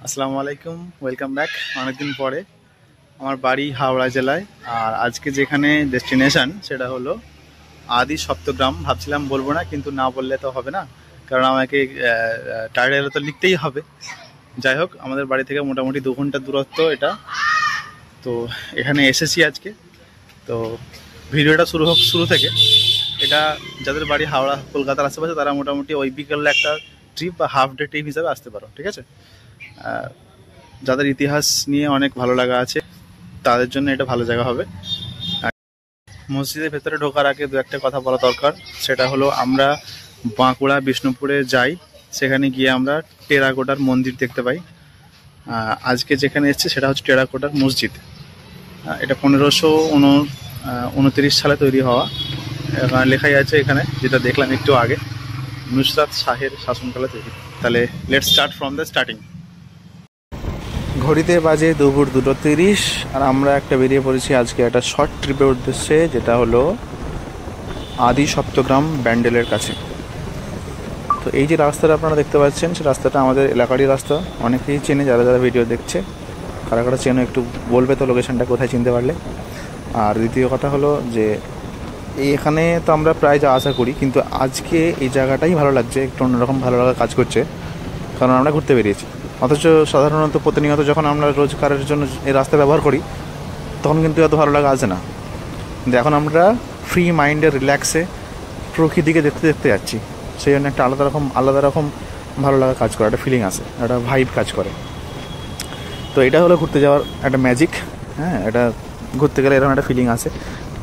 আসসালামু আলাইকুম, welcome back. অনেকদিন পরে আমার বাড়ি হাওড়া জেলায়। আর আজকে যেখানে ডেস্টিনেশন সেটা হলো আদি সপ্তগ্রাম। ভাবছিলাম বলবো না, কিন্তু না বললে তো হবে না, কারণ আমাকে টাইটেলে তো লিখতেই হবে। যাই হোক, আমাদের বাড়ি থেকে মোটামুটি 2 ঘন্টা দূরত্ব এটা। তো এখানে এসেছি আজকে। তো ভিডিওটা শুরু হোক শুরু থেকে। এটা যাদের বাড়ি হাওড়া কলকাতার আশেপাশে তারা মোটামুটি ওই বিকেলে একটা ট্রিপ বা হাফ ডে ট্রিপ হিসাবে আসতে পারো, ঠিক আছে? যাদের ইতিহাস নিয়ে অনেক ভালো লাগা আছে তাদের জন্য এটা ভালো জায়গা হবে। মসজিদের ভেতরে ঢোকার আগে দু একটা কথা বলা দরকার। সেটা হলো, আমরা বাঁকুড়া বিষ্ণুপুরে যাই, সেখানে গিয়ে আমরা টেরাকোটার মন্দির দেখতে পাই। আজকে যেখানে এসেছে সেটা হচ্ছে টেরাকোটার মসজিদ। এটা 1539 সালে তৈরি হওয়া। এখানে লেখাই আছে, এখানে যেটা দেখলাম একটু আগে, নুসরাত শাহের শাসনকালে তৈরি। তাহলে let's start from the starting. ঘড়িতে বাজে দুপুর 2:30, আর আমরা একটা বেরিয়ে পড়েছি আজকে একটা শর্ট ট্রিপের উদ্দেশ্যে, যেটা হলো আদি সপ্তগ্রাম ব্যান্ডেলের কাছে। তো এই যে রাস্তাটা আপনারা দেখতে পাচ্ছেন, সে রাস্তাটা আমাদের এলাকারই রাস্তা। অনেকেই চেনে, যারা যারা ভিডিও দেখছে। কারা কারা চেনো একটু বলবে তো লোকেশনটা কোথায়, চিনতে পারলে। আর দ্বিতীয় কথা হলো যে এখানে তো আমরা প্রায় যা আশা করি, কিন্তু আজকে এই জায়গাটাই ভালো লাগছে, একটু অন্যরকম ভালো লাগা কাজ করছে, কারণ আমরা ঘুরতে বেরিয়েছি। অথচ সাধারণত প্রতিনিয়ত যখন আমরা রোজগারের জন্য এই রাস্তা ব্যবহার করি তখন কিন্তু এত ভালো লাগা আসে না। কিন্তু এখন আমরা ফ্রি মাইন্ডে রিল্যাক্সে প্রকৃতিকে দেখতে দেখতে যাচ্ছি, সেই জন্য একটা আলাদা রকম ভালো লাগা কাজ করে, একটা ফিলিং আসে, একটা ভাইব কাজ করে। তো এটা হলো ঘুরতে যাওয়ার একটা ম্যাজিক। হ্যাঁ, এটা ঘুরতে গেলে এরকম একটা ফিলিং আসে।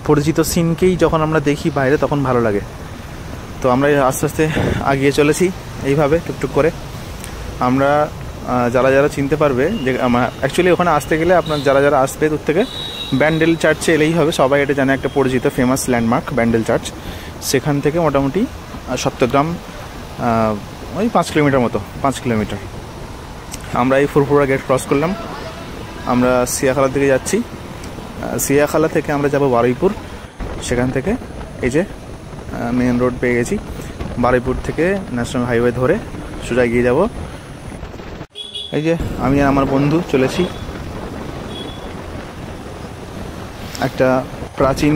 পরিচিত সিনকেই যখন আমরা দেখি বাইরে তখন ভালো লাগে। তো আমরা আস্তে আস্তে এগিয়ে চলেছি এইভাবে টুকটুক করে। আমরা যারা যারা চিনতে পারবে, যে অ্যাকচুয়ালি ওখানে আসতে গেলে আপনার যারা যারা আসবে দূর থেকে, ব্যান্ডেল চার্চে এলেই হবে। সবাই এটা জানে, একটা পরিচিত ফেমাস ল্যান্ডমার্ক ব্যান্ডেল চার্চ। সেখান থেকে মোটামুটি সপ্তগ্রাম ওই 5 কিলোমিটার মতো, 5 কিলোমিটার। আমরা এই ফুরফুরা গেট ক্রস করলাম, আমরা সিয়াখালার দিকে যাচ্ছি। সিয়াখালা থেকে আমরা যাব বারুইপুর। সেখান থেকে এই যে মেন রোড পেয়ে গেছি। বারুইপুর থেকে ন্যাশনাল হাইওয়ে ধরে সোজা গিয়ে যাব। এই যে আমি আর আমার বন্ধু চলেছি একটা প্রাচীন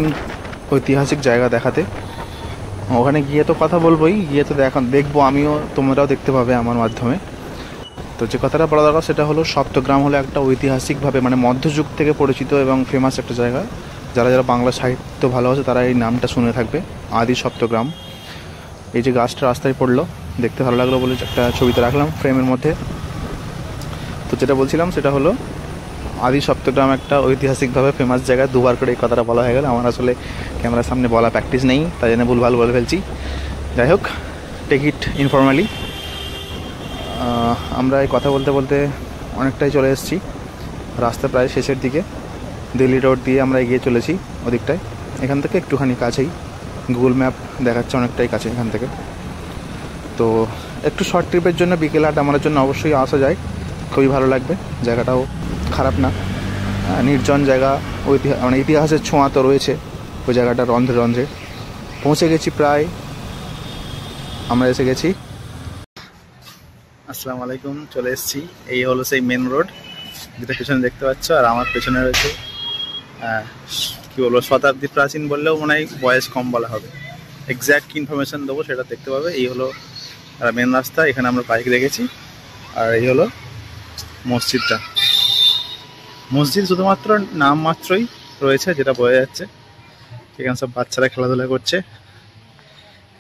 ঐতিহাসিক জায়গা দেখাতে। ওখানে গিয়ে তো কথা বলবোই, গিয়ে তো দেখবো আমিও, তোমরাও দেখতে পাবে আমার মাধ্যমে। তো যে কথাটা বলা দরকার সেটা হলো, সপ্তগ্রাম হলো একটা ঐতিহাসিকভাবে মানে মধ্যযুগ থেকে পরিচিত এবং ফেমাস একটা জায়গা। যারা যারা বাংলা সাহিত্য ভালোবাসে তারা এই নামটা শুনে থাকবে, আদি সপ্তগ্রাম। এই যে গাছটা রাস্তায় পড়লো, দেখতে ভালো লাগলো বলে একটা ছবিতে রাখলাম ফ্রেমের মধ্যে। তো যেটা বলছিলাম সেটা হলো, আদি সপ্তগ্রাম একটা ঐতিহাসিকভাবে ফেমাস জায়গা। দুবার করে এই কথাটা বলা হয়ে গেল, আমার আসলে ক্যামেরার সামনে বলা প্র্যাকটিস নেই, তাই জন্য ভুলভাল বলে ফেলছি। যাই হোক, টেক ইট ইনফর্মালি। আমরা এই কথা বলতে বলতে অনেকটাই চলে এসেছি, রাস্তা প্রায় শেষের দিকে। দিল্লি রোড দিয়ে আমরা এগিয়ে চলেছি ওদিকটায়। এখান থেকে একটুখানি কাছেই, গুগল ম্যাপ দেখাচ্ছে অনেকটাই কাছে এখান থেকে। তো একটু শর্ট ট্রিপের জন্য বিকেল আট আমার জন্য অবশ্যই আসা যায়, খুবই ভালো লাগবে। জায়গাটাও খারাপ না, নির্জন জায়গা। মানে ইতিহাসের ছোঁয়া তো রয়েছে ওই জায়গাটা, রন্ধ্রে রন্ধ্রে। পৌঁছে গেছি প্রায়, আমরা এসে গেছি। আসসালামু আলাইকুম, চলে এসেছি। এই হলো সেই মেন রোড যেটা পেছনে দেখতে পাচ্ছ। আর আমার পেছনে রয়েছে কী বলবো, শতাব্দী প্রাচীন বললেও মনে হয় বয়স কম বলা হবে। এক্স্যাক্ট ইনফরমেশান দেবো সেটা দেখতে পাবে। এই হলো মেন রাস্তা, এখানে আমরা বাইক রেখেছি। আর এই হলো মসজিদটা। মসজিদ শুধুমাত্র নাম মাত্রই রয়েছে, যেটা বোঝা যাচ্ছে। এখানে সব বাচ্চারা খেলাধুলা করছে।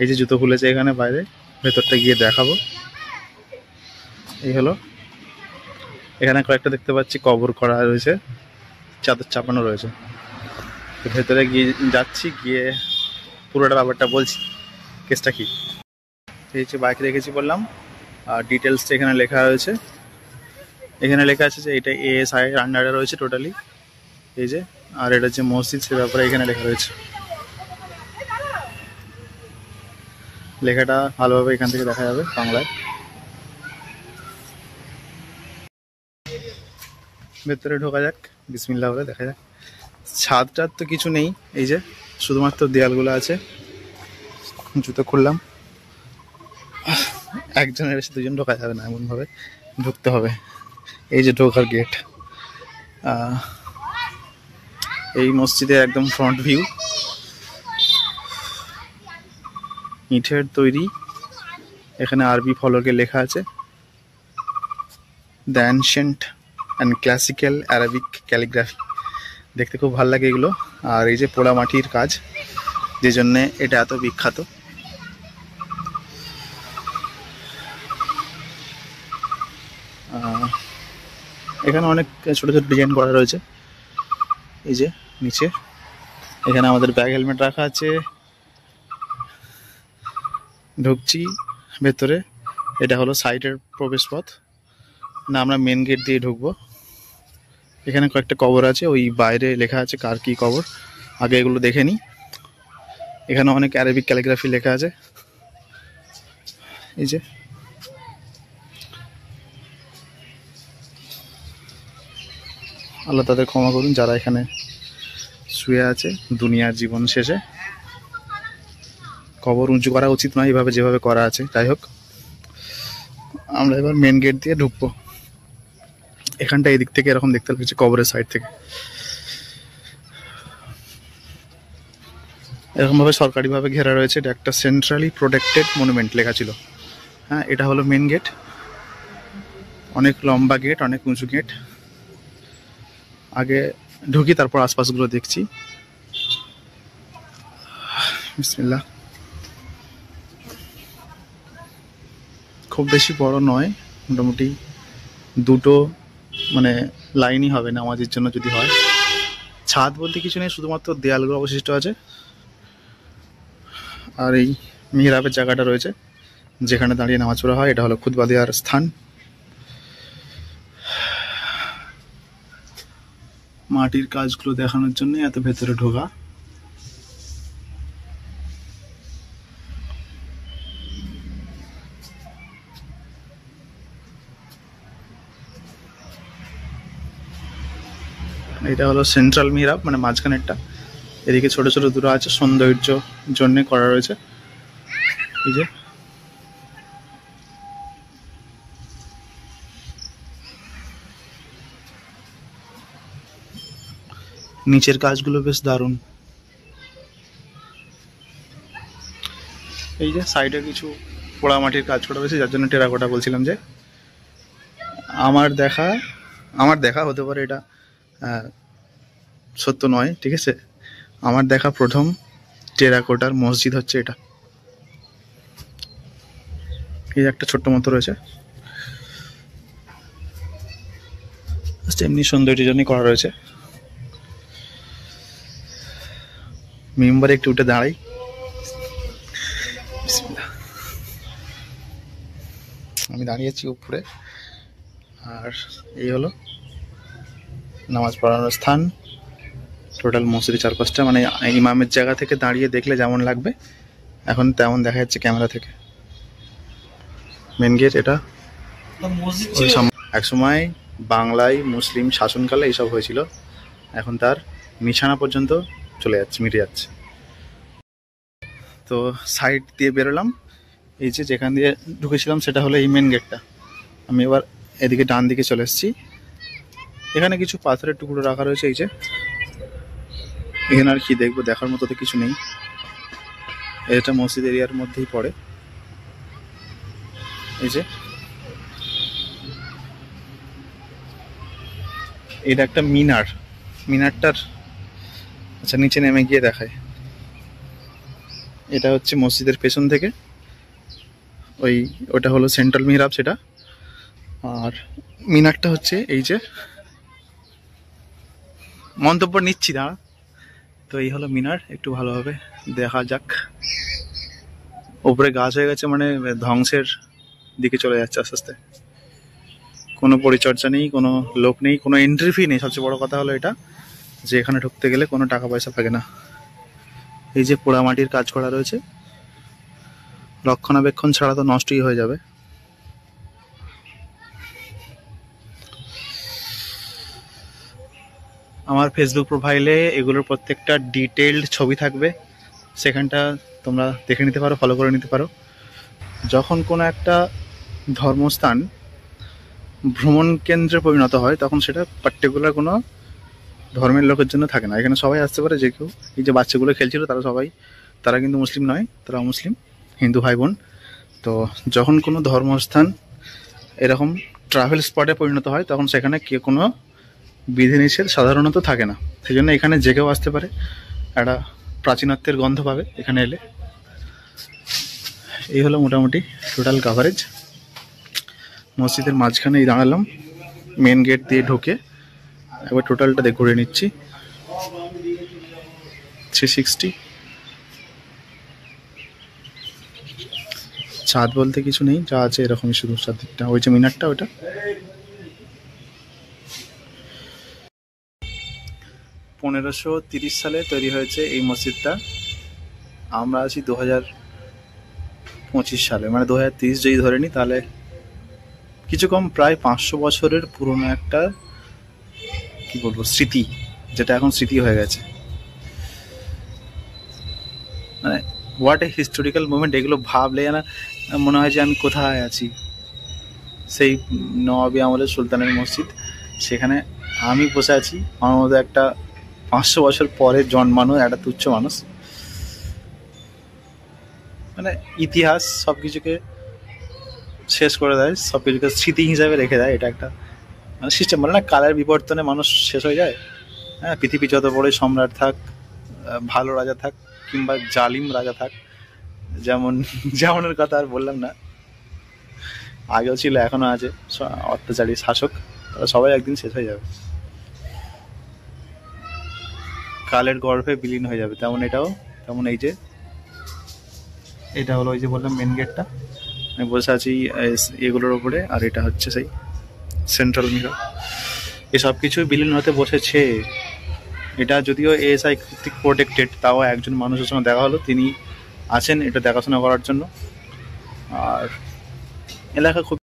এই যে জুতো খুলেছে এখানে বাইরে, ভেতরটা গিয়ে দেখাবো। এই হলো, এখানে কয়েকটা দেখতে পাচ্ছি কবর করা রয়েছে, চাদর চাপানো রয়েছে। তো ভেতরে গিয়ে যাচ্ছি, গিয়ে পুরোটা ব্যাপারটা বলছি, কেসটা কি। এই যে বাইক রেখেছি বললাম, আর ডিটেলসটা এখানে লেখা রয়েছে। এখানে লেখা আছে যে এটা এএসআই এর আন্ডারে রয়েছে টোটালি। এই যে, আর এটা যে মসজিদ সে ব্যাপারে এখানে লেখা রয়েছে। লেখাটা ভালোভাবে এখান থেকে দেখা যাবে বাংলায়। ভেতরে ঢোকা যাক, বিসমিল্লাহ বলে দেখা যাক। ছাদটার তো কিছু নেই, এই যে শুধুমাত্র দেয়ালগুলো আছে। জুতো খুললাম, একজনের এসে দুজন ঢোকা যাবে না, এমনভাবে ঢুকতে হবে। এই যে ঢোকার গেট, এই মসজিদের একদম ফ্রন্ট ভিউ, ইটের তৈরি। এখানে আরবি ফলকে লেখা আছে the ancient and classical Arabic calligraphy. দেখতে খুব ভালো লাগে এগুলো। আর এই যে পোড়া মাটির কাজ, যে জন্যে এটা এত বিখ্যাত। এখানে অনেক ছোট ছোট ডিজাইন করা রয়েছে। এই যে নিচে এখানে আমাদের ব্যাগ হেলমেট রাখা আছে। ঢুকছি ভেতরে, এটা হলো সাইডের প্রবেশ পথ, না আমরা মেন গেট দিয়ে ঢুকবো। এখানে কয়েকটা কবর আছে, ওই বাইরে লেখা আছে কার কি কবর, আগে এগুলো দেখে নিই। এখানে অনেক অ্যারাবিক ক্যালিগ্রাফি লেখা আছে। এই যে আল্লাহ তাদের ক্ষমা করুন যারা এখানে শুয়ে আছে দুনিয়ার জীবন শেষে। কবর উঁচু করা উচিত নয় এইভাবে যেভাবে করা আছে। যাই হোক, আমরা এবার মেন গেট দিয়ে ঢুকবো। এখানটা এই দিক থেকে এরকম দেখতে লাগছে কবরের সাইড থেকে। এরকমভাবে সরকারিভাবে ঘেরা রয়েছে। এটা একটা সেন্ট্রালি প্রোটেক্টেড মনুমেন্ট লেখা ছিল। হ্যাঁ, এটা হলো মেন গেট। অনেক লম্বা গেট, অনেক উঁচু গেট। আগে ঢুকি, তারপর আশপাশগুলো দেখছি। বিসমিল্লাহ। খুব বেশি বড় নয়, মোটামুটি দুটো মানে লাইনই হবে নামাজের জন্য যদি হয়। ছাদ বলতে কিছু নেই, শুধুমাত্র দেয়ালগুলো অবশিষ্ট আছে। আর এই মিহরাবের জায়গাটা রয়েছে যেখানে দাঁড়িয়ে নামাজ পড়া হয়। এটা হলো খুতবা দেওয়ার স্থান। মাটির কাজগুলো দেখানোর জন্য এত ভেতরে ঢোকা। এটা হলো সেন্ট্রাল মিহরাব, মানে মাঝখানেরটা। এদিকে ছোট ছোট দুটো আছে, সৌন্দর্য জন্য করা রয়েছে। এই যে নিচের কাজগুলো বেশ দারুণ। এই যে সাইডে কিছু পোড়া মাটির কাজ করা রয়েছে, যার জন্য টেরাকোটা বলছিলাম। যে আমার দেখা হতে পারে এটা সত্য নয়, ঠিক আছে। আমার দেখা প্রথম টেরাকোটার মসজিদ হচ্ছে এটা। এই একটা ছোট্ট মতো রয়েছে, এমনি সৌন্দর্যের জন্যই করা রয়েছে। মেম্বারে একটু উঠে দাঁড়াই। আমি দাঁড়িয়েছি উপরে। আর এই হলো নামাজ পড়ানোর স্থান। টোটাল মসজিদের চারপাশটা, মানে ইমামের জায়গা থেকে দাঁড়িয়ে দেখলে যেমন লাগবে এখন তেমন দেখা যাচ্ছে ক্যামেরা থেকে। মেন গেট এটা। একসময় বাংলায় মুসলিম শাসনকালে এইসব হয়েছিল, এখন তার নিশানা পর্যন্ত চলে যাচ্ছে, মিটে যাচ্ছে। তো সাইড দিয়ে বেরোলাম। এই যে যেখান দিয়ে ঢুকেছিলাম সেটা হলো এই মেন গেটটা। আমি এবার এদিকে ডান দিকে চলে এসেছি। এখানে কিছু পাথরের টুকরো রাখা রয়েছে। এই যে এখানে আর কি দেখবো, দেখার মতো তো কিছু নেই। এটা মসজিদ এরিয়ার মধ্যেই পড়ে। এই যে এটা একটা মিনারটার আচ্ছা নিচে নেমে গিয়ে দেখায়। এটা হচ্ছে মসজিদের পেছন থেকে, ওটা হলো সেন্ট্রাল মিহরাব সেটা। আর মিনারটা হচ্ছে এই যে, মন্তব্য নিচ্ছি দাঁড়া। তো এই হলো মিনার, একটু ভালোভাবে দেখা যাক। উপরে গাছ হয়ে গেছে, মানে ধ্বংসের দিকে চলে যাচ্ছে আস্তে আস্তে। কোনো পরিচর্যা নেই, কোনো লোক নেই, কোনো এন্ট্রি ফি নেই। সবচেয়ে বড় কথা হলো এটা যে এখানে ঢুকতে গেলে কোনো টাকা পয়সা লাগে না। এই যে পোড়ামাটির কাজ করা রয়েছে, রক্ষণাবেক্ষণ ছাড়া তো নষ্টই হয়ে যাবে। আমার ফেসবুক প্রোফাইলে এগুলোর প্রত্যেকটা ডিটেইলড ছবি থাকবে, সেখানটা তোমরা দেখে নিতে পারো, ফলো করে নিতে পারো। যখন কোনো একটা ধর্মস্থান ভ্রমণ কেন্দ্রে পরিণত হয় তখন সেটা পার্টিকুলার কোনো ধর্মের লোকের জন্য থাকে না। এখানে সবাই আসতে পারে, যে কেউ। এই যে বাচ্চাগুলো খেলছিল তারা কিন্তু মুসলিম নয়, তারা মুসলিম, হিন্দু ভাই বোন। তো যখন কোনো ধর্মস্থান এরকম ট্রাভেল স্পটে পরিণত হয় তখন সেখানে কোনো বিধিনিষেধ সাধারণত থাকে না। সেই জন্য এখানে যে কেউ আসতে পারে, একটা প্রাচীনত্বের গন্ধ পাবে এখানে এলে। এই হলো মোটামুটি টোটাল কাভারেজ। মসজিদের মাঝখানেই দাঁড়ালাম, মেন গেট দিয়ে ঢুকে একবার টোটালটা ঘুরে নিচ্ছি। 360। ছাদ বলতে কিছু নেই, যা আছে এরকমই শুধু চারদিকটা। ওই যে মিনারটা, ওটা। (1530) সালে তৈরি হয়েছে এই মসজিদটা। আমরা আছি 2025 সালে, মানে 2030 যদি ধরে নিই তাহলে কিছু কম প্রায় 500 বছরের পুরনো একটা কি বলবো স্মৃতি, যেটা এখন স্মৃতি হয়ে গেছে। মানে হোয়াট এ হিস্টোরিক্যাল মুভমেন্ট। এগুলো ভাবলে না মনে হয় যে আমি কোথায় আছি। সেই নবাবী আমলের সুলতানের মসজিদ, সেখানে আমি বসে আছি। আমার মধ্যে একটা 500 বছর পরে জন্মানো একটা তুচ্ছ মানুষ। মানে ইতিহাস সব কিছুকে শেষ করে দেয়, সব কিছুকে স্মৃতি হিসাবে রেখে দেয়। এটা একটা মানে সিস্টেম, বলে না, কালের বিবর্তনে মানুষ শেষ হয়ে যায়। হ্যাঁ, পৃথিবী যত বড় সম্রাট থাক, ভালো রাজা থাক কিংবা জালিম রাজা থাক, যেমনের কথা আর বললাম না, আগেও ছিল এখনো আছে অত্যাচারী শাসক, তারা সবাই একদিন শেষ হয়ে যাবে, কালের গর্ভে বিলীন হয়ে যাবে। তেমন এটাও, তেমন এই যে এটা হলো ওই যে বললাম মেন গেটটা, আমি বসে আছি এগুলোর ওপরে। আর এটা হচ্ছে সেই সেন্ট্রাল মিরর। এসব কিছু বিলীন হতে বসেছে। এটা যদিও এএসআই কর্তৃক প্রোটেক্টেড, তাও একজন মানুষের সঙ্গে দেখা হলো, তিনি আছেন এটা দেখাশোনা করার জন্য। আর এলাকা খুব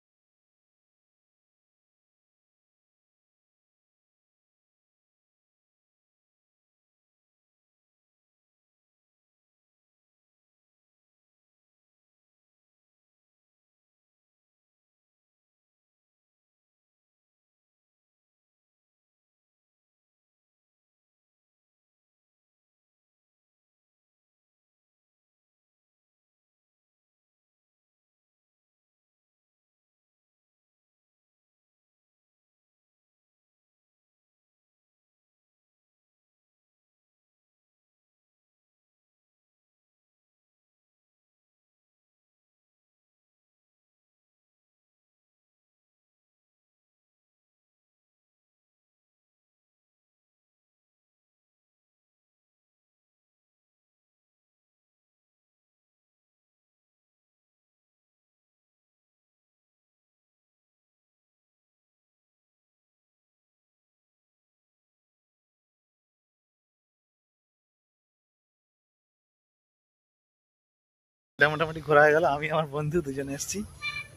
মোটামুটি ঘোরা হয়ে গেল। আমি আমার বন্ধু দুজনে এসেছি।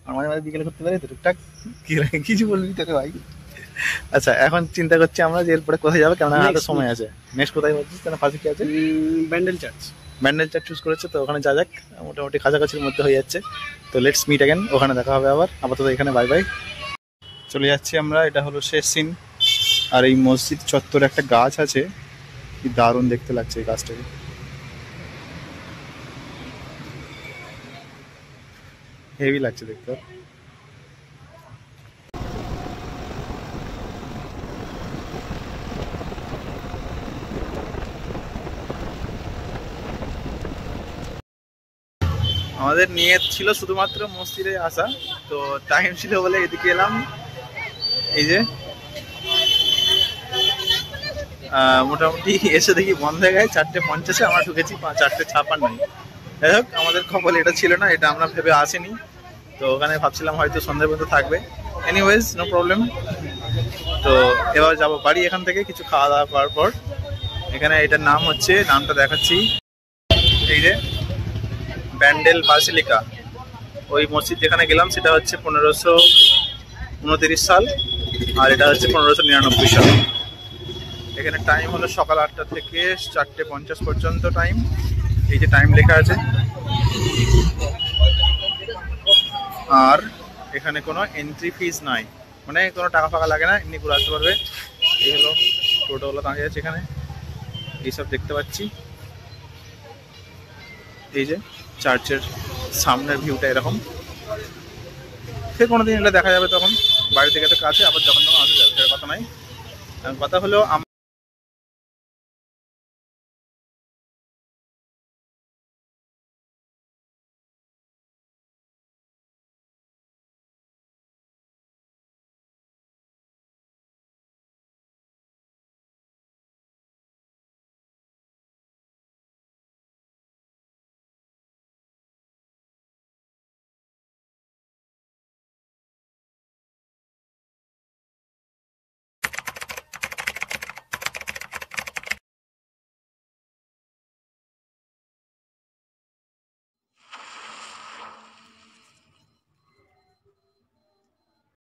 আর মাঝে মাঝে বিকেলে করতে পারি তো টুকটাক। কিছু বলবি তোকে ভাই? আচ্ছা, এখন চিন্তা করছি আমরা যে এরপরে কোথায় যাবো, কেমন হাতে সময় আছে। নেক্সট কোথায় বলছিস? কেন পাশে কি আছে? Bandel church. Bandel church choose করেছে, তো ওখানে যা যাক, মোটামুটি কাছাকাছির মধ্যে হয়ে যাচ্ছে। তো লেটস মিট অ্যাগেন, ওখানে দেখা হবে আবার। আপাতত এখানে বাই বাই, চলে যাচ্ছি আমরা। এটা হলো শেষ সিন। আর এই মসজিদ চত্বরে একটা গাছ আছে, কি দারুণ দেখতে লাগছে এই গাছটাকে। হেভি লাগছে দেখতে। আমাদের নিয়ত ছিল শুধুমাত্র মসজিদে আসা, তো টাইম ছিল বলে এদিকে এলাম। এই যে মোটামুটি এসে দেখি বন্ধ হয়ে গেছে 4:50-এ, আমরা ঢুকেছি 4:56। যাই হোক, আমাদের কপালে এটা ছিল না, এটা আমরা ভেবে আসিনি। তো ওখানে ভাবছিলাম হয়তো সন্ধ্যা পর্যন্ত থাকবে। Anyways, no problem. তো এবার যাবো বাড়ি এখান থেকে কিছু খাওয়া দাওয়া করার পর। এখানে এটার নাম হচ্ছে, নামটা দেখাচ্ছি, এই যে ব্যান্ডেল বাসিলিকা। ওই মসজিদ যেখানে গেলাম সেটা হচ্ছে 1529 সাল, আর এটা হচ্ছে 1599 সাল। এখানে টাইম হলো সকাল 8টা থেকে 4:50 পর্যন্ত টাইম। এই যে টাইম লেখা আছে। আর এখানে কোনো এন্ট্রি ফিজ নাই। মানে কোনো টাকা ফাঁকা লাগে না, এমনি ঘুরে আসতে পারবে। এই হলো টোটোগুলো দাঁড়িয়ে আছে এখানে, এইসব দেখতে পাচ্ছি। এই যে চার্চের সামনের ভিউটা এরকম। সে কোনোদিন এলে দেখা যাবে, তখন বাড়ি থেকে তো কাছে, আবার যখন তখন আসা যাবে, সেটা কথা নাই। কথা হলো